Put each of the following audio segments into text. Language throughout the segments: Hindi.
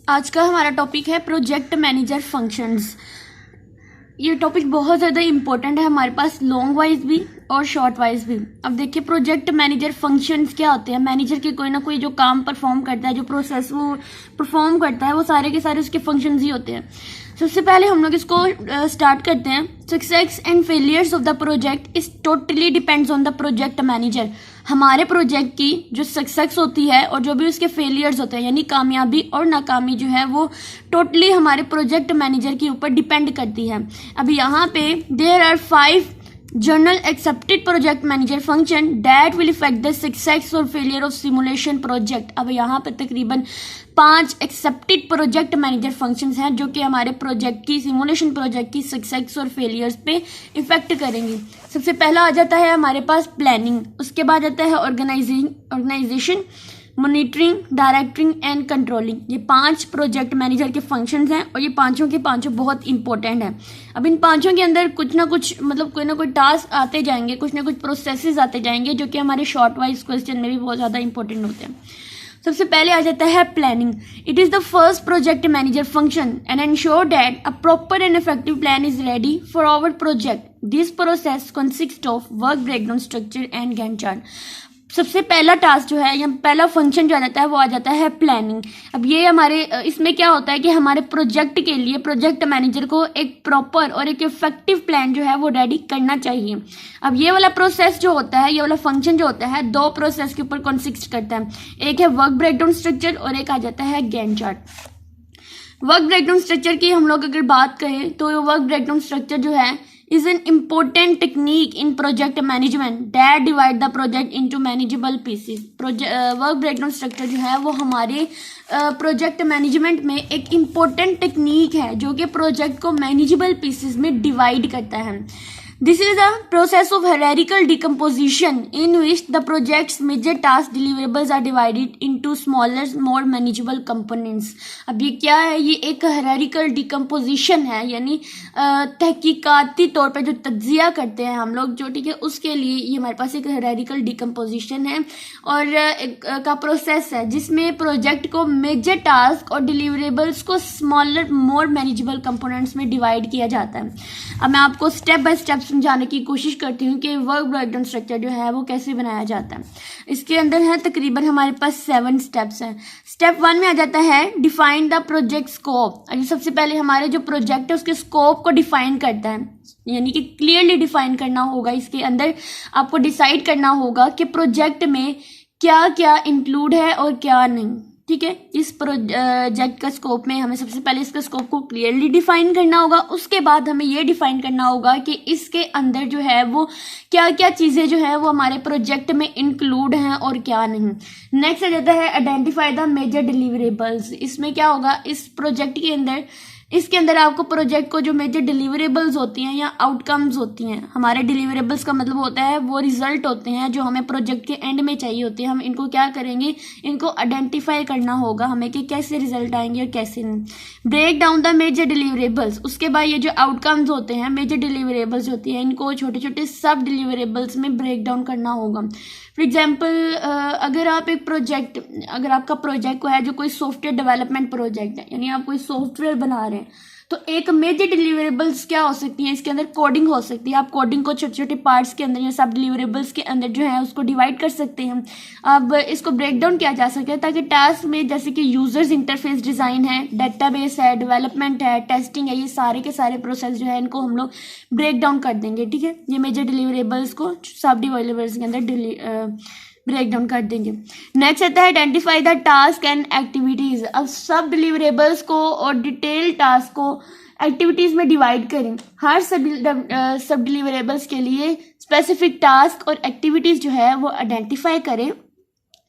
आज का हमारा टॉपिक है प्रोजेक्ट मैनेजर फंक्शंस। ये टॉपिक बहुत ज़्यादा इम्पोर्टेंट है हमारे पास, लॉन्ग वाइज भी और शॉर्ट वाइज भी। अब देखिए प्रोजेक्ट मैनेजर फंक्शंस क्या होते हैं। मैनेजर के कोई ना कोई जो काम परफॉर्म करता है, जो प्रोसेस वो परफॉर्म करता है, वो सारे के सारे उसके फंक्शंस ही होते हैं। सबसे पहले हम लोग इसको स्टार्ट करते हैं। Success and failures of the project is totally depends on the project manager. हमारे प्रोजेक्ट की जो सक्सेस होती है और जो भी उसके फेलियर्स होते हैं, यानी कामयाबी और नाकामी जो है, वो टोटली हमारे प्रोजेक्ट मैनेजर के ऊपर डिपेंड करती है। अब यहाँ पे there are 5 journal accepted project manager function that will affect the success or failure of simulation project। अब यहाँ पर तकरीबन 5 एक्सेप्टेड प्रोजेक्ट मैनेजर फंक्शंस हैं जो कि हमारे प्रोजेक्ट की, सिमुलेशन प्रोजेक्ट की सक्सेस और फेलियर्स पे इफेक्ट करेंगी। सबसे पहला आ जाता है हमारे पास प्लानिंग, उसके बाद आता है organisation, monitoring, directing and controlling. ये 5 प्रोजेक्ट मैनेजर के फंक्शंस हैं और ये पांचों के पांचों बहुत इंपॉर्टेंट हैं। अब इन पांचों के अंदर कुछ ना कुछ कोई ना कोई टास्क आते जाएंगे, कुछ ना कुछ प्रोसेसेस आते जाएंगे जो कि हमारे शॉर्ट वाइज क्वेश्चन में भी बहुत ज़्यादा इंपॉर्टेंट होते हैं। सबसे पहले आ जाता है planning. It is the first project manager function and ensure that a proper and effective plan is ready for our project. This process consist of work breakdown structure and Gantt chart. सबसे पहला टास्क जो है या पहला फंक्शन जो आ जाता है वो आ जाता है प्लानिंग। अब ये हमारे इसमें क्या होता है कि हमारे प्रोजेक्ट के लिए प्रोजेक्ट मैनेजर को एक प्रॉपर और एक इफेक्टिव प्लान जो है वो रेडी करना चाहिए। अब ये वाला प्रोसेस जो होता है, ये वाला फंक्शन जो होता है, 2 प्रोसेस के ऊपर कंसिस्ट करता है। एक है वर्क ब्रेकडाउन स्ट्रक्चर और एक आ जाता है Gantt chart. Work breakdown structure की हम लोग अगर बात करें तो वर्क ब्रेकडाउन स्ट्रक्चर जो है is an important technique in project management that divide the project into manageable pieces। Work breakdown structure जो है वो हमारे प्रोजेक्ट मैनेजमेंट में एक इम्पोर्टेंट टेक्निक है जो कि प्रोजेक्ट को मैनेजेबल पीसेस में डिवाइड करता है। This is a process of hierarchical decomposition in which the project's major task deliverables are divided into smaller, more manageable components। अब ये क्या है? ये एक hierarchical decomposition है, यानी तहकीकाती तौर पे जो तज्जिया करते हैं हम लोग जो, ठीक है, उसके लिए ये हमारे पास एक hierarchical decomposition है और का प्रोसेस है जिसमें प्रोजेक्ट को मेजर टास्क और डिलीवरेबल्स को स्मॉलर, मोर मैनेजेबल कंपोनेंट्स में डिवाइड किया जाता है। अब मैं आपको स्टेप बाय स्टेप समझाने की कोशिश करती हूँ कि वर्क ब्रेकडाउन स्ट्रक्चर जो है वो कैसे बनाया जाता है। इसके अंदर है तकरीबन हमारे पास 7 स्टेप्स हैं। स्टेप 1 में आ जाता है डिफाइन द प्रोजेक्ट स्कोप। अभी सबसे पहले हमारे जो प्रोजेक्ट है उसके स्कोप को डिफाइन करता है, यानी कि क्लियरली डिफाइन करना होगा। इसके अंदर आपको डिसाइड करना होगा कि प्रोजेक्ट में क्या क्या इंक्लूड है और क्या नहीं, ठीक है। इस प्रोजेक्ट का स्कोप में हमें सबसे पहले इसका स्कोप को क्लियरली डिफाइन करना होगा। उसके बाद हमें ये डिफाइन करना होगा कि इसके अंदर जो है वो क्या क्या चीज़ें जो है वो हमारे प्रोजेक्ट में इंक्लूड हैं और क्या नहीं। नेक्स्ट आ जाता है आइडेंटिफाई द मेजर डिलीवरेबल्स। इसमें क्या होगा, इस प्रोजेक्ट के अंदर, इसके अंदर आपको प्रोजेक्ट को जो मेजर डिलीवरेबल्स होती हैं या आउटकम्स होती हैं, हमारे डिलीवरेबल्स का मतलब होता है वो रिजल्ट होते हैं जो हमें प्रोजेक्ट के एंड में चाहिए होते हैं। हम इनको क्या करेंगे, इनको आइडेंटिफाई करना होगा हमें कि कैसे रिजल्ट आएंगे और कैसे नहीं। Break down the major deliverables. उसके बाद ये जो आउटकम्स होते हैं, मेजर डिलीवरेबल्स होती हैं, इनको छोटे छोटे सब डिलीवरेबल्स में ब्रेक डाउन करना होगा। फॉर एग्जाम्पल अगर आपका प्रोजेक्ट को है जो कोई सॉफ्टवेयर डेवलपमेंट प्रोजेक्ट है, यानी आप कोई सॉफ्टवेयर बना रहे हैं, तो एक मेजर डिलीवरेबल्स क्या हो सकती हैं, इसके अंदर कोडिंग हो सकती है। आप कोडिंग को छोटे छोटे पार्ट्स के अंदर या सब डिलीवरेबल्स के अंदर जो है उसको डिवाइड कर सकते हैं। अब इसको ब्रेक डाउन किया जा सकता है ताकि टास्क में, जैसे कि यूजर्स इंटरफेस डिज़ाइन है, डेटाबेस है, डेवलपमेंट है, टेस्टिंग है, ये सारे के सारे प्रोसेस जो है इनको हम लोग ब्रेक डाउन कर देंगे, ठीक है। ये मेजर डिलीवरेबल्स को सब डिलीवरेबल्स के अंदर ब्रेक डाउन कर देंगे। नेक्स्ट आता है identify the task and activities. अब सब डिलीवरेबल्स को और डिटेल टास्क को एक्टिविटीज में डिवाइड करें। हर सब डिलीवरेबल्स के लिए स्पेसिफिक टास्क और एक्टिविटीज जो है वो आइडेंटिफाई करें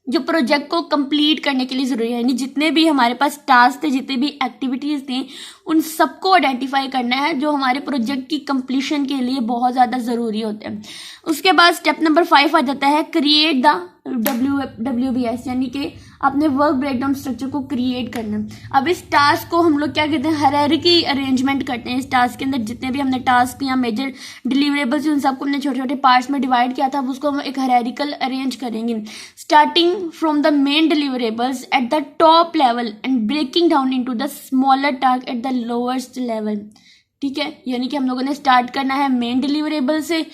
जो प्रोजेक्ट को कंप्लीट करने के लिए जरूरी है। यानी जितने भी हमारे पास टास्क थे, जितने भी एक्टिविटीज थी, उन सबको आइडेंटिफाई करना है जो हमारे प्रोजेक्ट की कंप्लीशन के लिए बहुत ज़्यादा ज़रूरी होते हैं। उसके बाद स्टेप नंबर 5 आ जाता है क्रिएट द WBS यानी कि अपने वर्क ब्रेकडाउन स्ट्रक्चर को क्रिएट करना। अब इस टास्क को हम लोग क्या कहते हैं, हायरार्की अरेंजमेंट करते हैं। इस टास्क के अंदर जितने भी हमने टास्क या मेजर डिलीवरेबल्स उन सबको हमने छोटे छोटे पार्ट्स में डिवाइड किया था, अब उसको हम एक हायरार्किकल अरेंज करेंगे, starting from the main deliverables at the top level and breaking down into the smaller task at the lowest level. ठीक है, यानी कि हम लोगों ने स्टार्ट करना है मेन डिलीवरेबल से,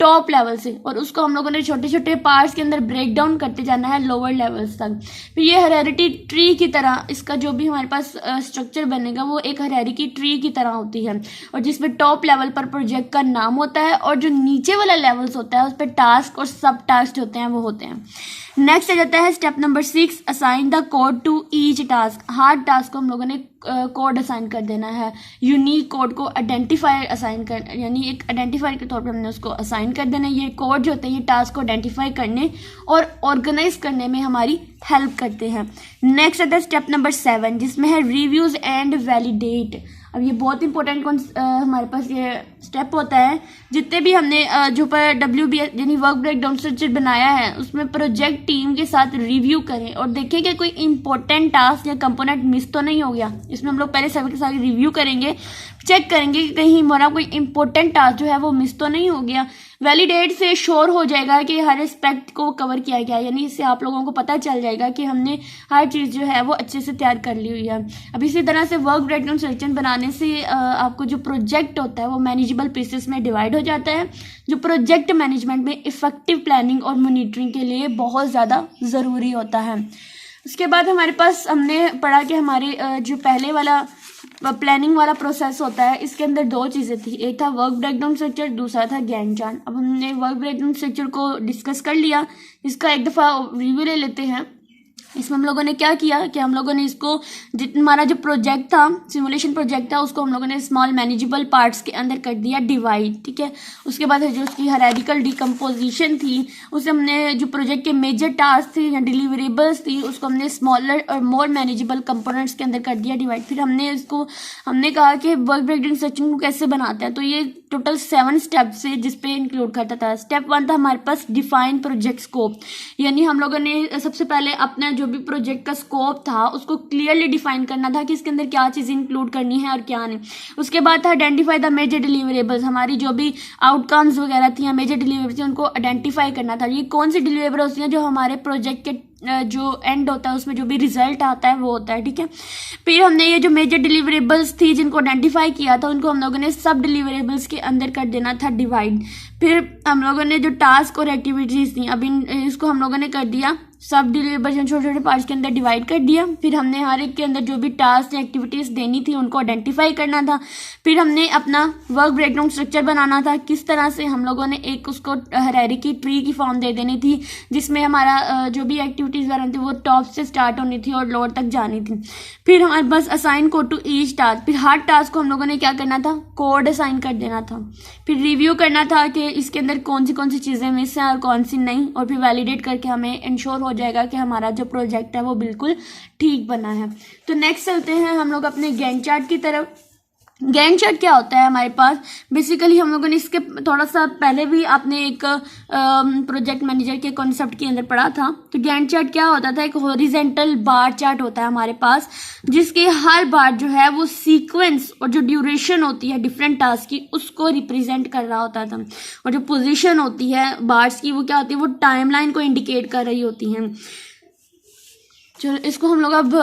टॉप लेवल से, और उसको हम लोगों ने छोटे छोटे पार्ट्स के अंदर ब्रेक डाउन करते जाना है लोअर लेवल्स तक। फिर ये हायरार्की ट्री की तरह इसका जो भी हमारे पास स्ट्रक्चर बनेगा वो एक हायरार्की ट्री की तरह होती है, और जिसमें टॉप लेवल पर प्रोजेक्ट का नाम होता है और जो नीचे वाला लेवल्स होता है उस पर टास्क और सब टास्क होते हैं वो होते हैं। नेक्स्ट आ जाता है step number 6, assign the code to each task. हर टास्क को हम लोगों ने कोड असाइन कर देना है, यूनिक कोड को आइडेंटिफायर असाइन कर, यानी एक आइडेंटिफायर के तौर पर हमने उसको असाइन कर देना है। ये कोड जो होते हैं ये टास्क को आइडेंटिफाई करने और ऑर्गेनाइज करने में हमारी हेल्प करते हैं। नेक्स्ट आता है स्टेप नंबर 7 जिसमें है रिव्यूज एंड वैलिडेट। अब ये बहुत इंपॉर्टेंट हमारे पास ये स्टेप होता है। जितने भी हमने जो पर WBS यानी वर्क ब्रेकडाउन स्ट्रक्चर बनाया है उसमें प्रोजेक्ट टीम के साथ रिव्यू करें और देखें कि कोई इंपॉर्टेंट टास्क या कंपोनेंट मिस तो नहीं हो गया। इसमें हम लोग पहले सभी के साथ रिव्यू करेंगे, चेक करेंगे कि कहीं हमारा कोई इंपॉर्टेंट टास्क जो है वो मिस तो नहीं हो गया। वैलिडेट से श्योर हो जाएगा कि हर एस्पेक्ट को कवर किया गया है, यानी इससे आप लोगों को पता चल जाएगा कि हमने हर चीज़ जो है वो अच्छे से तैयार कर ली हुई है। अब इसी तरह से वर्क ब्रेकडाउन स्ट्रक्चर बनाने से आपको जो प्रोजेक्ट होता है वो मैनेजेबल पीसेस में डिवाइड हो जाता है, जो प्रोजेक्ट मैनेजमेंट में इफेक्टिव प्लानिंग और मॉनिटरिंग के लिए बहुत ज़्यादा ज़रूरी होता है। उसके बाद हमारे पास हमने पढ़ा कि हमारे जो पहले वाला प्लानिंग वाला प्रोसेस होता है इसके अंदर 2 चीज़ें थी, एक था वर्क ब्रेकडाउन स्ट्रक्चर, दूसरा था गैंट चार्ट। अब हमने वर्क ब्रेकडाउन स्ट्रक्चर को डिस्कस कर लिया, इसका एक दफ़ा रिव्यू ले लेते हैं। इसमें हम लोगों ने क्या किया कि हम लोगों ने इसको जितना हमारा जो प्रोजेक्ट था, सिमुलेशन प्रोजेक्ट था, उसको हम लोगों ने स्मॉल मैनेजेबल पार्ट्स के अंदर कर दिया डिवाइड। ठीक है, उसके बाद जो उसकी हायरार्किकल डिकम्पोजिशन थी उसे हमने जो प्रोजेक्ट के मेजर टास्क थे या डिलीवरेबल्स थी उसको हमने स्मॉलर और मोर मैनेजेबल कंपोनेंट्स के अंदर कर दिया डिवाइड। फिर हमने कहा कि वर्क ब्रेकडाउन स्ट्रक्चर को कैसे बनाते हैं, तो ये टोटल 7 स्टेप्स से जिस पे इंक्लूड करता था। स्टेप 1 था हमारे पास डिफाइन प्रोजेक्ट स्कोप, यानी हम लोगों ने सबसे पहले अपना जो भी प्रोजेक्ट का स्कोप था उसको क्लियरली डिफाइन करना था कि इसके अंदर क्या चीज़ इंक्लूड करनी है और क्या नहीं। उसके बाद था आइडेंटिफाई द मेजर डिलीवरेबल्स, हमारी जो भी आउटकम्स वगैरह थी या मेजर डिलीवरेबल्स थी उनको आइडेंटिफाई करना था। ये कौन सी डिलीवरेबल होती हैं जो हमारे प्रोजेक्ट के जो एंड होता है उसमें जो भी रिजल्ट आता है वो होता है। ठीक है, फिर हमने ये जो मेजर डिलीवरेबल्स थी जिनको आइडेंटिफाई किया था उनको हम लोगों ने सब डिलीवरेबल्स के अंदर कर देना था डिवाइड। फिर हम लोगों ने जो टास्क और एक्टिविटीज़ थी अब इसको हम लोगों ने कर दिया सब डिलीवरेबल्स छोटे छोटे पार्ट्स के अंदर डिवाइड कर दिया। फिर हमने हर एक के अंदर जो भी टास्क या एक्टिविटीज़ देनी थी उनको आइडेंटिफाई करना था। फिर हमने अपना वर्क ब्रेकडाउन स्ट्रक्चर बनाना था, किस तरह से हम लोगों ने एक उसको हायरार्की ट्री की फॉर्म दे देनी थी जिसमें हमारा जो भी एक्टिविटीज़ वगैरह थी वो टॉप से स्टार्ट होनी थी और लोअर तक जानी थी। फिर हमारे पास assign code to each task, फिर हर टास्क को हम लोगों ने क्या करना था, कोड असाइन कर देना था। फिर रिव्यू करना था कि इसके अंदर कौन सी चीज़ें मिस हैं और कौन सी नहीं, और फिर वैलिडेट करके हमें इंश्योर हो जाएगा कि हमारा जो प्रोजेक्ट है वो बिल्कुल ठीक बना है। तो नेक्स्ट चलते हैं हम लोग अपने गैंट चार्ट की तरफ। गैंट चार्ट क्या होता है हमारे पास, बेसिकली हम लोगों ने इसके थोड़ा सा पहले भी आपने एक प्रोजेक्ट मैनेजर के कॉन्सेप्ट के अंदर पढ़ा था। तो गैंट चार्ट क्या होता था, एक हॉरिजेंटल बार चार्ट होता है हमारे पास जिसके हर बार जो है वो सीक्वेंस और जो ड्यूरेशन होती है डिफरेंट टास्क की उसको रिप्रेजेंट कर रहा होता था, और जो पोजीशन होती है बार्स की वो क्या होती है, वो टाइमलाइन को इंडिकेट कर रही होती हैं। चलो इसको हम लोग अब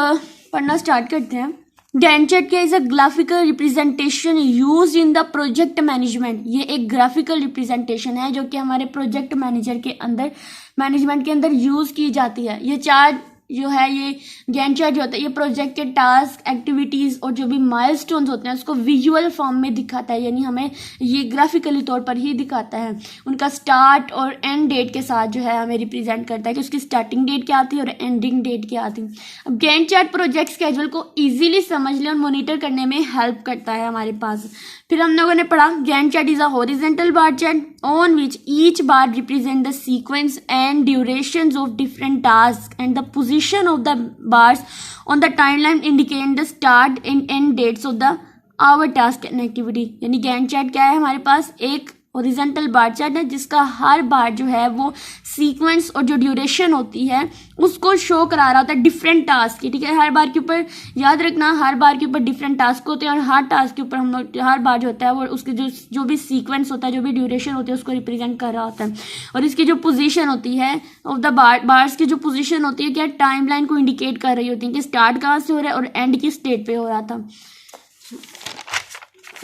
पढ़ना स्टार्ट करते हैं। गैंट चार्ट क्या is a graphical representation use in the project management. ये एक ग्राफिकल रिप्रेजेंटेशन है जो कि हमारे प्रोजेक्ट मैनेजमेंट के अंदर यूज की जाती है। ये चार्ट जो है, ये गैंट चार्ट जो होता है ये प्रोजेक्ट के टास्क, एक्टिविटीज़ और जो भी माइलस्टोन्स होते हैं उसको विजुअल फॉर्म में दिखाता है, यानी हमें ये ग्राफिकली तौर पर ही दिखाता है। उनका स्टार्ट और एंड डेट के साथ जो है हमें रिप्रेजेंट करता है कि उसकी स्टार्टिंग डेट क्या आती है और एंडिंग डेट क्या आती है। अब गैंट चार्ट प्रोजेक्ट स्केड्यूल को ईजिली समझने और मॉनिटर करने में हेल्प करता है हमारे पास। फिर हम लोगों ने पढ़ा Gantt chart is a horizontal bar chart on which each bar represent the sequence and durations of different tasks, and the position of the bars on the timeline indicate the start and end dates of the our task and activity। यानी गैंट चार्ट क्या है, हमारे पास एक हॉरिजॉन्टल बार चार्ट है जिसका हर बार जो है वो सीक्वेंस और जो ड्यूरेशन होती है उसको शो करा रहा होता है डिफरेंट टास्क की, ठीक है। हर बार के ऊपर याद रखना, हर बार के ऊपर डिफरेंट टास्क होते हैं और हर टास्क के ऊपर हम लोग हर बार जो होता है वो उसके जो भी सीक्वेंस होता है, जो भी ड्यूरेशन होती है उसको रिप्रेजेंट कर रहा होता है। और इसकी जो पोजीशन होती है ऑफ द बार्स की जो पोजीशन होती है क्या टाइमलाइन को इंडिकेट कर रही होती है कि स्टार्ट कहाँ से हो रहा है और एंड की स्टेट पे हो रहा था।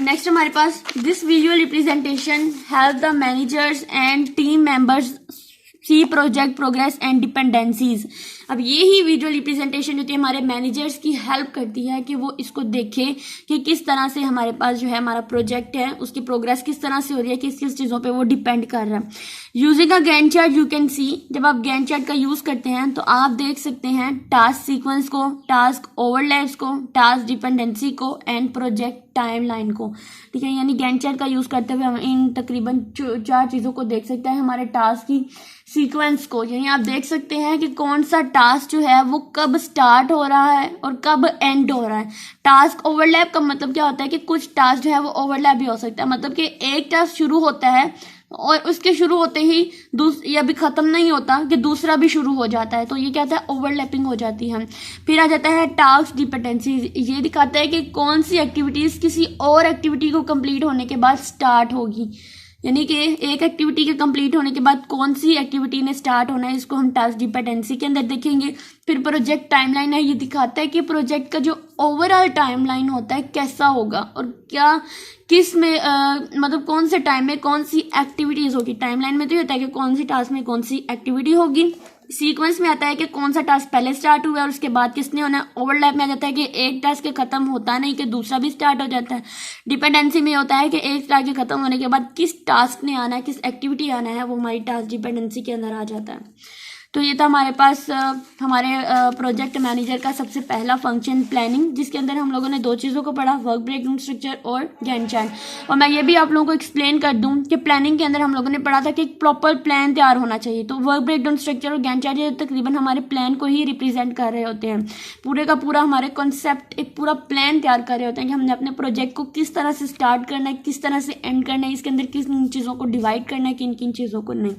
नेक्स्ट हमारे पास this visual representation help the managers and team members see project progress and dependencies. अब ये ही विजुअल रिप्रेजेंटेशन होती है हमारे मैनेजर्स की हेल्प करती है कि वो इसको देखें कि किस तरह से हमारे पास जो है हमारा प्रोजेक्ट है उसकी प्रोग्रेस किस तरह से हो रही है, किस किस चीज़ों पे वो डिपेंड कर रहा है। Using a Gantt chart you can see, जब आप गैंट चार्ट का यूज़ करते हैं तो आप देख सकते हैं टास्क सीक्वेंस को, टास्क ओवरलैप्स को, टास्क डिपेंडेंसी को एंड प्रोजेक्ट टाइमलाइन को, ठीक है। यानी गैंट चार्ट का यूज़ करते हुए हम इन तकरीबन 4 चीज़ों को देख सकते हैं, हमारे टास्क की सीक्वेंस को, यानी आप देख सकते हैं कि कौन सा टास्क जो है वो कब स्टार्ट हो रहा है और कब एंड हो रहा है। टास्क ओवरलैप का मतलब क्या होता है कि कुछ टास्क जो है वो ओवरलैप भी हो सकता है, मतलब कि एक टास्क शुरू होता है और उसके शुरू होते ही ये अभी ख़त्म नहीं होता कि दूसरा भी शुरू हो जाता है, तो ये क्या होता है ओवरलैपिंग हो जाती है। फिर आ जाता है टास्क डिपेंडेंसी, ये दिखाता है कि कौन सी एक्टिविटीज़ किसी और एक्टिविटी को कंप्लीट होने के बाद स्टार्ट होगी, यानी कि एक एक्टिविटी के कंप्लीट होने के बाद कौन सी एक्टिविटी ने स्टार्ट होना है, इसको हम टास्क डिपेंडेंसी के अंदर देखेंगे। फिर प्रोजेक्ट टाइमलाइन है, ये दिखाता है कि प्रोजेक्ट का जो ओवरऑल टाइमलाइन होता है कैसा होगा और क्या किस में मतलब कौन से टाइम में कौन सी एक्टिविटीज़ होगी। टाइमलाइन में तो ये होता है कि कौन सी टास्क में कौन सी एक्टिविटी होगी, सीक्वेंस में आता है कि कौन सा टास्क पहले स्टार्ट हुआ है और उसके बाद किसने होना है। ओवरलैप में आ जाता है कि एक टास्क के खत्म होता नहीं कि दूसरा भी स्टार्ट हो जाता है। डिपेंडेंसी में होता है कि एक टास्क के खत्म होने के बाद किस टास्क ने आना है, किस एक्टिविटी आना है, वो हमारी टास्क डिपेंडेंसी के अंदर आ जाता है। तो ये था हमारे पास हमारे प्रोजेक्ट मैनेजर का सबसे पहला फंक्शन प्लानिंग, जिसके अंदर हम लोगों ने 2 चीज़ों को पढ़ा, वर्क ब्रेकडाउन स्ट्रक्चर और गैंट चार्ट। और मैं ये भी आप लोगों को एक्सप्लेन कर दूं कि प्लानिंग के अंदर हम लोगों ने पढ़ा था कि एक प्रॉपर प्लान तैयार होना चाहिए। तो वर्क ब्रेकडाउन स्ट्रक्चर और गैंट चार्ट ये तकरीबन हमारे प्लान को ही रिप्रेजेंट कर रहे होते हैं, पूरे का पूरा हमारे कॉन्सेप्ट एक पूरा प्लान तैयार कर रहे होते हैं कि हमने अपने प्रोजेक्ट को किस तरह से स्टार्ट करना है, किस तरह से एंड करना है, इसके अंदर किन चीज़ों को डिवाइड करना है, किन किन चीज़ों को नहीं।